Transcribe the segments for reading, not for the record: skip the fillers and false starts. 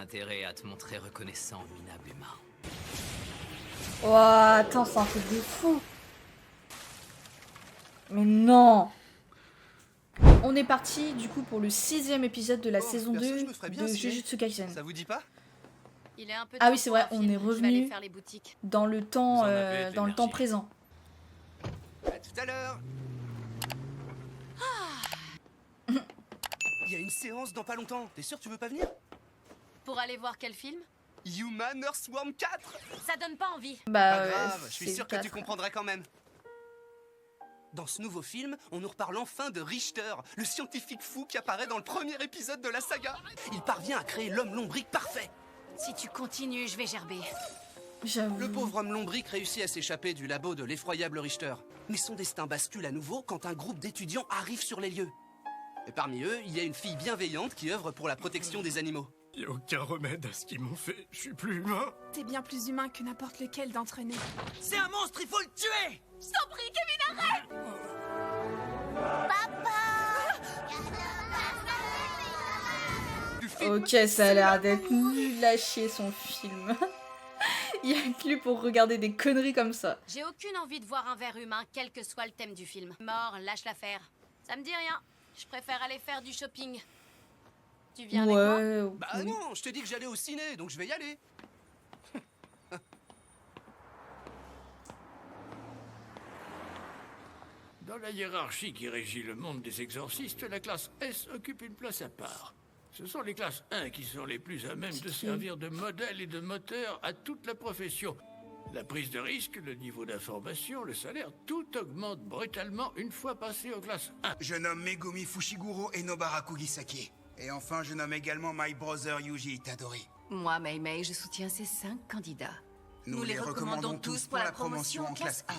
intérêt à te montrer reconnaissant, minable humain. Oh, attends, c'est un truc de fou. Mais non. On est parti du coup pour le 6e épisode de la saison 2 de Jujutsu Kaisen. Ça vous dit pas? Il est un peu Ah tôt oui, c'est pour vrai, un on film. est Je vais aller revenu faire les boutiques. dans le temps, Vous en avez de dans le temps l'énergie. présent. À tout à l'heure. Il y a une séance dans pas longtemps. T'es sûr que tu veux pas venir? Pour aller voir quel film? Human Earthworm 4. Ça donne pas envie. Bah, Pas grave, je suis c'est sûr que tu 4. comprendras quand même. Dans ce nouveau film, on nous reparle enfin de Richter, le scientifique fou qui apparaît dans le premier épisode de la saga. Il parvient à créer l'homme lombric parfait. Si tu continues, je vais gerber. J'avoue. Le pauvre homme lombric réussit à s'échapper du labo de l'effroyable Richter. Mais son destin bascule à nouveau quand un groupe d'étudiants arrive sur les lieux. Et parmi eux, il y a une fille bienveillante qui œuvre pour la protection des animaux. Y a aucun remède à ce qu'ils m'ont fait. Je suis plus humain. T'es bien plus humain que n'importe lequel d'entre nous. C'est un monstre, il faut le tuer! Je t'en prie, Kevin, arrête! Ok, ça a l'air d'être nul à chier son film. Il y a que lui pour regarder des conneries comme ça. J'ai aucune envie de voir un ver humain, quel que soit le thème du film. Mort, lâche l'affaire. Ça me dit rien. Je préfère aller faire du shopping. Tu viens avec moi? Ouais, Bah oui. non, je te dis que j'allais au ciné, donc je vais y aller. Dans la hiérarchie qui régit le monde des exorcistes, la classe S occupe une place à part. Ce sont les classes 1 qui sont les plus à même de servir de modèle et de moteur à toute la profession. La prise de risque, le niveau d'information, le salaire, tout augmente brutalement une fois passé aux classes 1. Je nomme Megumi Fushiguro et Nobara Kugisaki. Et enfin, je nomme également my brother Yuji Itadori. Moi, Mei Mei, je soutiens ces 5 candidats. Nous les recommandons tous pour la promotion en classe 1.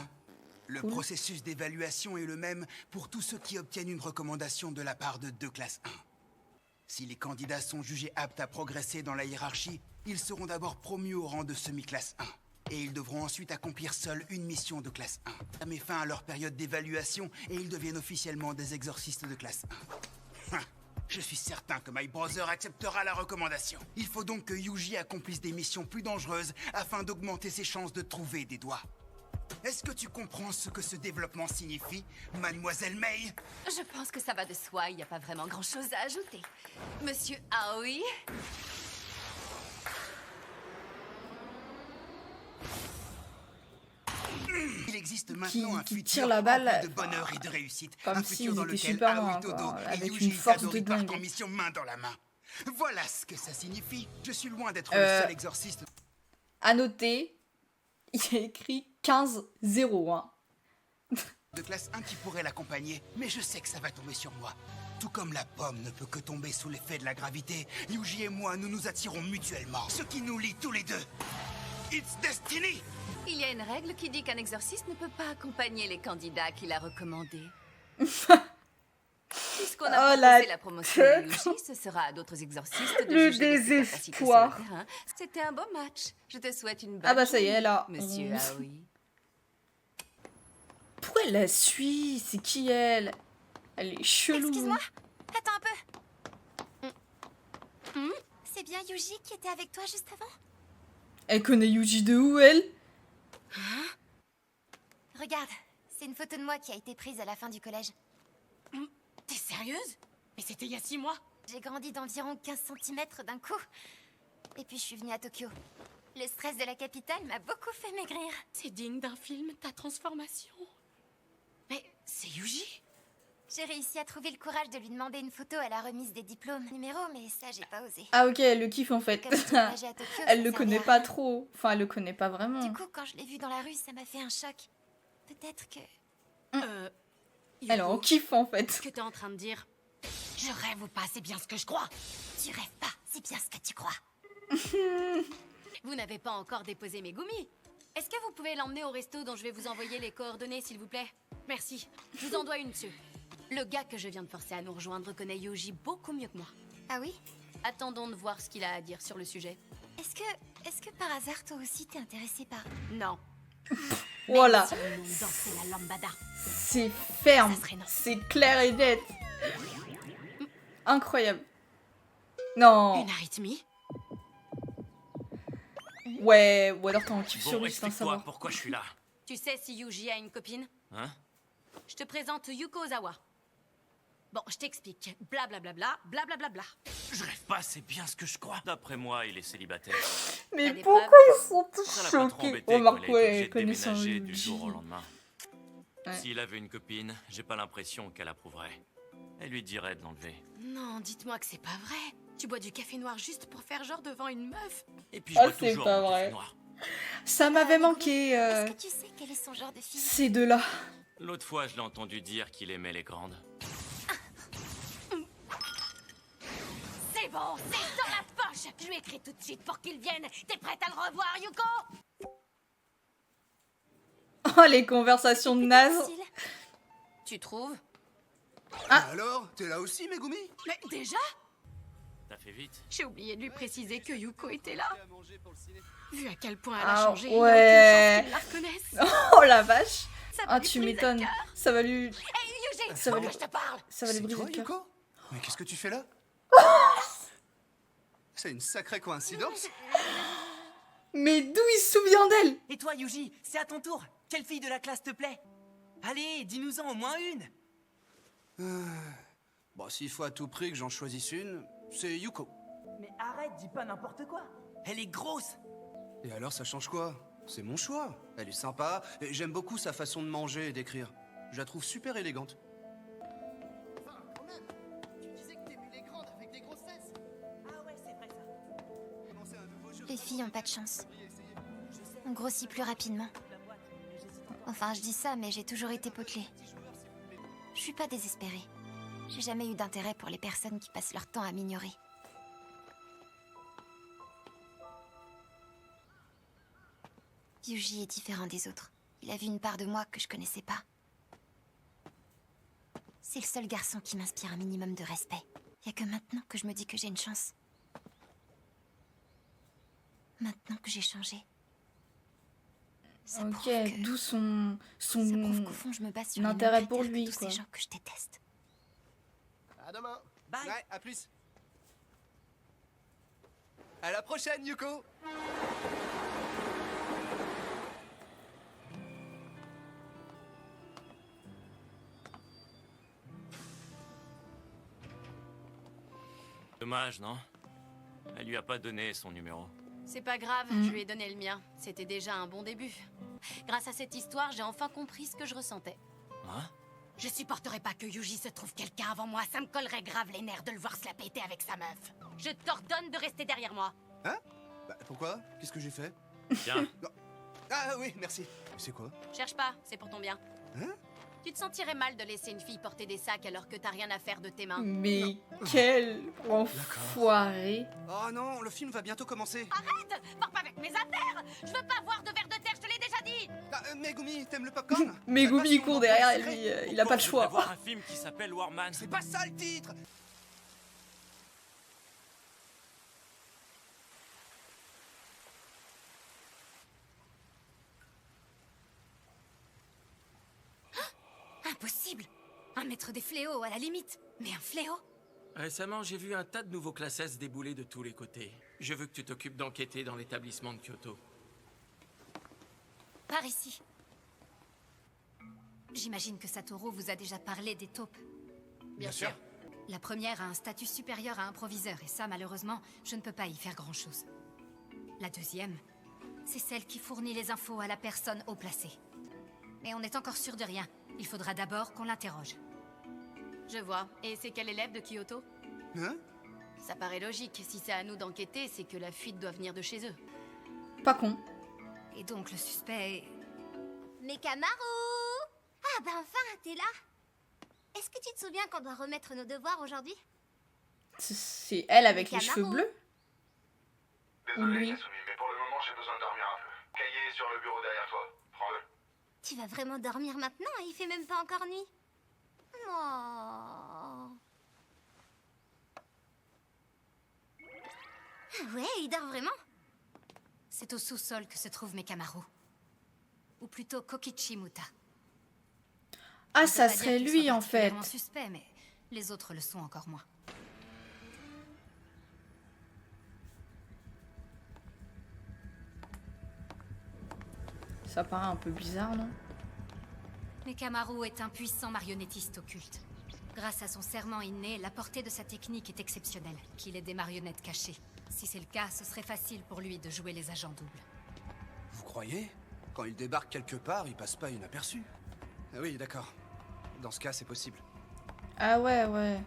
Le processus d'évaluation est le même pour tous ceux qui obtiennent une recommandation de la part de 2 classes 1. Si les candidats sont jugés aptes à progresser dans la hiérarchie, ils seront d'abord promus au rang de semi-classe 1. Et ils devront ensuite accomplir seuls une mission de classe 1. Ça met fin à leur période d'évaluation et ils deviennent officiellement des exorcistes de classe 1. Je suis certain que My Brother acceptera la recommandation. Il faut donc que Yuji accomplisse des missions plus dangereuses afin d'augmenter ses chances de trouver des doigts. Est-ce que tu comprends ce que ce développement signifie, Mademoiselle Mei? Je pense que ça va de soi, il n'y a pas vraiment grand-chose à ajouter. Monsieur Aoi? Il existe maintenant un qui futur tire la balle, rempli de bonheur et de réussite. comme Un s'ils futur dans étaient lequel Superman, Aoi Todo quoi, et avec Yuji une force Itadori de partent dingue. en mission main dans la main. Voilà ce que ça signifie. Je suis loin d'être le seul exorciste À noter, il y a écrit 15-0. Hein. de classe 1 qui pourrait l'accompagner, mais je sais que ça va tomber sur moi. Tout comme la pomme ne peut que tomber sous l'effet de la gravité, Yuji et moi, nous nous attirons mutuellement. Ce qui nous lie tous les deux. It's destiny! Il y a une règle qui dit qu'un exorciste ne peut pas accompagner les candidats qu'il a recommandés. Puisqu'on a Oh, proposé la la promotion de Yuji, ce sera à d'autres exorcistes de Le juger de ses capacités désespoir. sur le terrain. C'était un beau match. Je te souhaite une bonne Ah bah ça y est, journée, là. Monsieur Aoi. Pourquoi elle la suit? C'est qui elle? Elle est chelou. Excuse-moi, attends un peu. C'est bien Yuji qui était avec toi juste avant? Elle connaît Yuji de où, elle? Regarde, c'est une photo de moi qui a été prise à la fin du collège. T'es sérieuse? Mais c'était il y a 6 mois. J'ai grandi d'environ 15 cm d'un coup. Et puis je suis venue à Tokyo. Le stress de la capitale m'a beaucoup fait maigrir. C'est digne d'un film, ta transformation. Mais c'est Yuji? J'ai réussi à trouver le courage de lui demander une photo à la remise des diplômes numéros, mais ça j'ai pas osé. Ah ok, elle le kiffe en fait. Comme j'ai déménagé à Tokyo, Elle ça le servait connaît à pas rien. trop. Enfin, elle le connaît pas vraiment. Du coup, quand je l'ai vu dans la rue, ça m'a fait un choc. Peut-être que... Elle est en Hugo, kiff en fait. ce que t'es en train de dire? Je rêve ou pas, c'est bien ce que je crois. Tu rêves pas, c'est bien ce que tu crois. Vous n'avez pas encore déposé Megumi. Est-ce que vous pouvez l'emmener au resto dont je vais vous envoyer les coordonnées, s'il vous plaît? Merci. Je vous en dois une, monsieur. Le gars que je viens de forcer à nous rejoindre connaît Yuji beaucoup mieux que moi. Ah oui? Attendons de voir ce qu'il a à dire sur le sujet. Est-ce que par hasard, toi aussi, t'es intéressé par... Non. Voilà. Si nous danser la lambada. C'est ferme. Ça serait non. C'est clair et net. Incroyable. Non. Une arythmie? Ouais, ou alors t'es en kiff sur Bon, lui, c'est un explique-moi savoir. pourquoi je suis là. Tu sais si Yuji a une copine? Hein? Je te présente Yuko Ozawa. Bon, je t'explique. Blablabla, blablabla. Je rêve pas, c'est bien ce que je crois. D'après moi, il est célibataire. Mais T'as des pourquoi preuves? ils sont tous Ça l'a pas trop choqués? embêté Oh, quand Marco il a été est obligé de connaissant déménager du Yuji. jour au lendemain. Ouais. S'il avait une copine, j'ai pas l'impression qu'elle approuverait. Elle lui dirait de l'enlever. Non, dites-moi que c'est pas vrai. Tu bois du café noir juste pour faire genre devant une meuf? Et puis je Ah, bois c'est toujours pas mon café vrai. noir. Ça m'avait manqué, Est-ce que tu sais quel est son genre de fille? ces deux-là. L'autre fois, je l'ai entendu dire qu'il aimait les grandes. C'est bon, c'est dans la poche. Je lui écris tout de suite pour qu'il vienne. T'es prête à le revoir, Yuko? Oh, les conversations de naze. Facile. Tu trouves? Alors, t'es là aussi, Megumi? Mais déjà? T'as fait vite. J'ai oublié de lui préciser que Yuko était là. Vu à quel point elle a Ah, changé, il y a ouais. aucune chance qu'il la reconnaisse. Oh la vache. Ça va Ah, lui tu briser m'étonnes. le cœur. Ça va lui... Hey, Yuji, Ça va faut lui- que je te parle. Ça va lui C'est briser toi, le cœur. Yuko? Mais qu'est-ce que tu fais là? C'est une sacrée coïncidence. Mais d'où il se souvient d'elle? Et toi, Yuji, c'est à ton tour. Quelle fille de la classe te plaît? Allez, dis-nous-en au moins une. Bon, s'il faut à tout prix que j'en choisisse une, c'est Yuko. Mais arrête, dis pas n'importe quoi. Elle est grosse. Et alors, ça change quoi? C'est mon choix. Elle est sympa, et j'aime beaucoup sa façon de manger et d'écrire. Je la trouve super élégante. Ah ouais, c'est vrai ça. Les filles ont pas de chance. On grossit plus rapidement. Enfin, je dis ça, mais j'ai toujours été potelée. Je suis pas désespérée. J'ai jamais eu d'intérêt pour les personnes qui passent leur temps à m'ignorer. Yuji est différent des autres. Il a vu une part de moi que je connaissais pas. C'est le seul garçon qui m'inspire un minimum de respect. Y a que maintenant que je me dis que j'ai une chance. Maintenant que j'ai changé. Ça Ok, prouve que- d'où son ça prouve qu'au fond, je me base sur les mêmes intérêt pour critères que lui, tous quoi. ces gens que je déteste. À demain. Bye. Ouais, à plus. À la prochaine, Yuko. Dommage, non? Elle lui a pas donné son numéro. C'est pas grave, je lui ai donné le mien. C'était déjà un bon début. Grâce à cette histoire, j'ai enfin compris ce que je ressentais. Hein? Je supporterais pas que Yuji se trouve quelqu'un avant moi. Ça me collerait grave les nerfs de le voir se la péter avec sa meuf. Je t'ordonne de rester derrière moi. Hein? Bah, pourquoi? Qu'est-ce que j'ai fait? Tiens, Ah oui, merci. C'est quoi? Cherche pas, c'est pour ton bien. Hein? Tu te sentirais mal de laisser une fille porter des sacs alors que t'as rien à faire de tes mains. Mais quel enfoiré. Oh non, le film va bientôt commencer. Arrête! Pars pas avec mes affaires! Je veux pas voir de verre de terre, je te l'ai déjà dit! Ah, Megumi, t'aimes le popcorn? Megumi il court derrière lui, il a pas le je choix. voudrais voir un film qui s'appelle Warman. C'est pas ça le titre! Impossible! Un maître des fléaux, à la limite. Mais un fléau? Récemment, j'ai vu un tas de nouveaux classes S débouler de tous les côtés. Je veux que tu t'occupes d'enquêter dans l'établissement de Kyoto. Par ici. J'imagine que Satoru vous a déjà parlé des taupes. Bien sûr. La première a un statut supérieur à un proviseur, et ça, malheureusement, je ne peux pas y faire grand-chose. La deuxième, c'est celle qui fournit les infos à la personne haut placée. Mais on n'est encore sûr de rien. Il faudra d'abord qu'on l'interroge. Je vois. Et c'est quel élève de Kyoto? Hein? Ça paraît logique. Si c'est à nous d'enquêter, c'est que la fuite doit venir de chez eux. Pas con. Et donc le suspect est... Mekamaru! Ah ben enfin, t'es là! Est-ce que tu te souviens qu'on doit remettre nos devoirs aujourd'hui? C'est elle avec les Mekamaru. cheveux bleus? Ou Désolé, lui? Kasumi, mais pour le moment, j'ai besoin de dormir un peu. Cahier est sur le bureau derrière toi. Prends-le. Tu vas vraiment dormir maintenant? Il fait même pas encore nuit. Oh. Ah ouais, il dort vraiment? C'est au sous-sol que se trouve Mekamaru. Ou plutôt Kokichi Muta. Ah, On ça peut pas serait dire qu'il lui soit en fait. particulièrement suspect, mais les autres le sont encore moins. Ça paraît un peu bizarre, non? Mekamaru est un puissant marionnettiste occulte. Grâce à son serment inné, la portée de sa technique est exceptionnelle, qu'il ait des marionnettes cachées. Si c'est le cas, ce serait facile pour lui de jouer les agents doubles. Vous croyez? Quand il débarque quelque part, il passe pas inaperçu. Ah oui, d'accord. Dans ce cas, c'est possible. Ah ouais, ouais.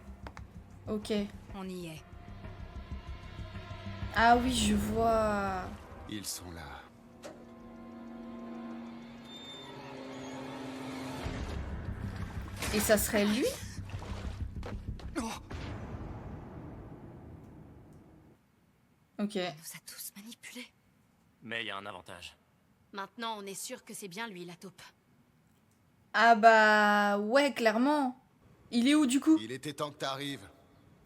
Ok. On y est. Ah oui, je vois. Ils sont là. Et ça serait lui? Ok. Il nous a tous manipulés. Mais il y a un avantage. Maintenant, on est sûr que c'est bien lui, la taupe. Ah bah ouais, clairement. Il est où du coup? Il était temps que t'arrives.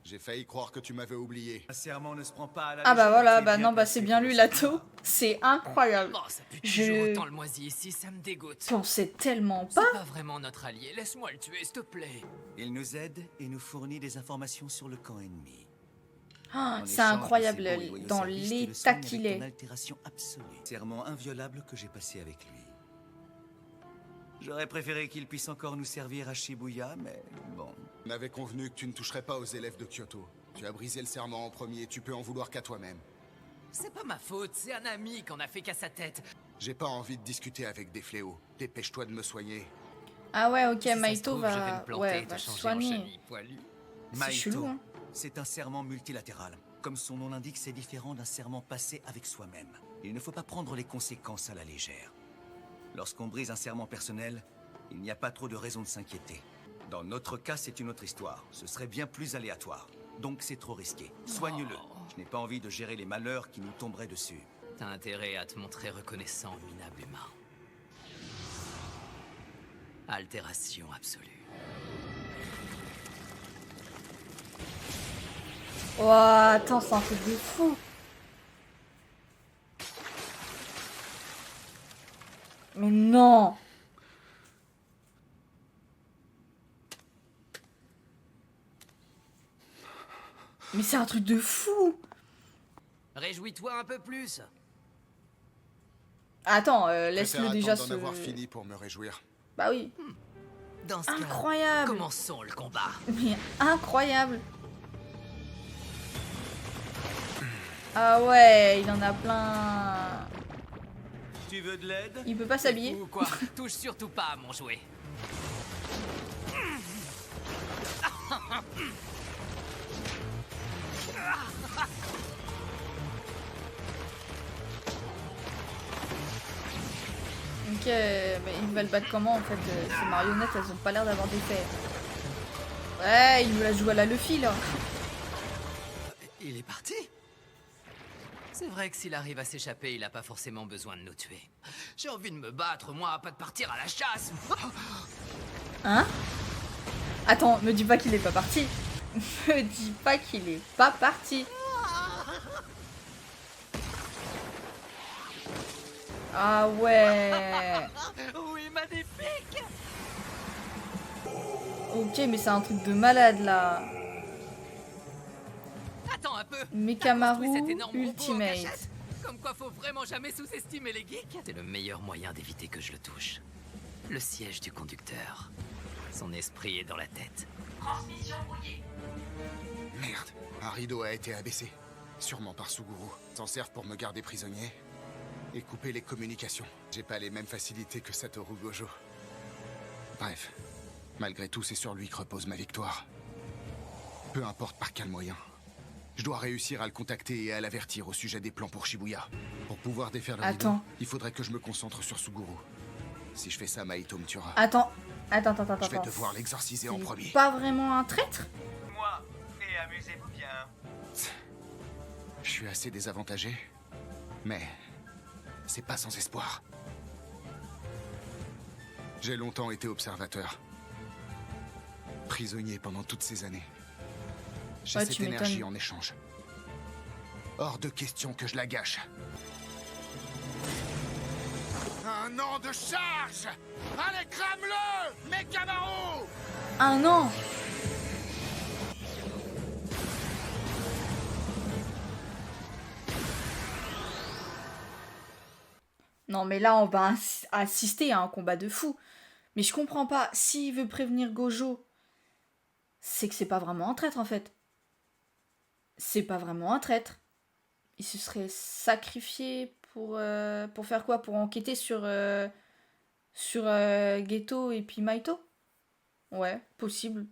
J'ai failli croire que tu m'avais oublié. Un serment ne se prend pas à la Ah bah légère, voilà, tu es bah bien non, bah placé c'est bien pour lui, le Lato. savoir. C'est incroyable. Oh, ça pue toujours autant le moisi ici, ça me dégoûte. Pensais tellement pas. C'est pas vraiment notre allié, laisse-moi le tuer, s'il te plaît. Il nous aide et nous fournit des informations sur le camp ennemi. Ah, En c'est échange de incroyable ses beaux et loyaux dans services, tu le l'état soignes qu'il avec ton est. altération absolue. Serment inviolable que j'ai passé avec lui. J'aurais préféré qu'il puisse encore nous servir à Shibuya, mais bon. On avait convenu que tu ne toucherais pas aux élèves de Kyoto. Tu as brisé le serment en premier, tu peux en vouloir qu'à toi-même. C'est pas ma faute, c'est un ami qu'on a fait qu'à sa tête. J'ai pas envie de discuter avec des fléaux. Dépêche-toi de me soigner. Ah ouais, ok, Si ça se Maito trouve, je vais va... me planter Ouais, et te va se changer en soigner. chenille poilue. C'est chelou, hein. C'est un serment multilatéral. Comme son nom l'indique, c'est différent d'un serment passé avec soi-même. Il ne faut pas prendre les conséquences à la légère. Lorsqu'on brise un serment personnel, il n'y a pas trop de raison de s'inquiéter. Dans notre cas, c'est une autre histoire. Ce serait bien plus aléatoire. Donc c'est trop risqué. Soigne-le. Je n'ai pas envie de gérer les malheurs qui nous tomberaient dessus. T'as intérêt à te montrer reconnaissant, minable humain. Altération absolue. Oh, attends, c'est un truc de fou. Mais non. Mais c'est un truc de fou. Réjouis-toi un peu plus. Attends, Préfère laisse-le déjà attendre se... d'en avoir fini pour me réjouir. Bah oui. Dans ce Incroyable. cas, commençons le combat. Mais incroyable. Ah ouais, il en a plein. Tu veux de l'aide? Il peut pas s'habiller. Ou quoi? Touche surtout pas à mon jouet. Ok, mais il va le battre comment en fait? Ces marionnettes, elles ont pas l'air d'avoir d'effet. Ouais, il nous la joue à la Luffy là. Il est parti. C'est vrai que s'il arrive à s'échapper, il a pas forcément besoin de nous tuer. J'ai envie de me battre, moi, pas de partir à la chasse. Hein? Attends, me dis pas qu'il est pas parti. Me dis pas qu'il est pas parti. Ah ouais. Oui, magnifique. Ok, mais c'est un truc de malade là. Attends un peu. Mekamaru T'as construit cet énorme robot en Ultimate. cachette. Comme quoi, faut vraiment jamais sous-estimer les geeks. C'est le meilleur moyen d'éviter que je le touche. Le siège du conducteur. Son esprit est dans la tête. Transmission brouillée. Merde, un rideau a été abaissé. Sûrement par Suguru. S'en servent pour me garder prisonnier et couper les communications. J'ai pas les mêmes facilités que Satoru Gojo. Bref, malgré tout, c'est sur lui que repose ma victoire. Peu importe par quel moyen. Je dois réussir à le contacter et à l'avertir au sujet des plans pour Shibuya. Pour pouvoir défaire le rideau, Attends. il faudrait que je me concentre sur Suguru. Si je fais ça, Maito me tuera. Attends. Je vais devoir l'exorciser en premier. Pas vraiment un traître? Moi, et amusez-vous bien. Je suis assez désavantagé, mais c'est pas sans espoir. J'ai longtemps été observateur. Prisonnier pendant toutes ces années. J'ai Ouais, cette tu énergie m'étonnes. en échange. Hors de question que je la gâche. Un an de charge! Allez, crame-le! Mekamaru! Un an. Non, mais là, on va assister à un combat de fou. Mais je comprends pas. S'il veut prévenir Gojo, c'est que c'est pas vraiment un traître, en fait. C'est pas vraiment un traître. Il se serait sacrifié pour faire quoi? Pour enquêter sur Geto et puis Maito? Ouais, possible.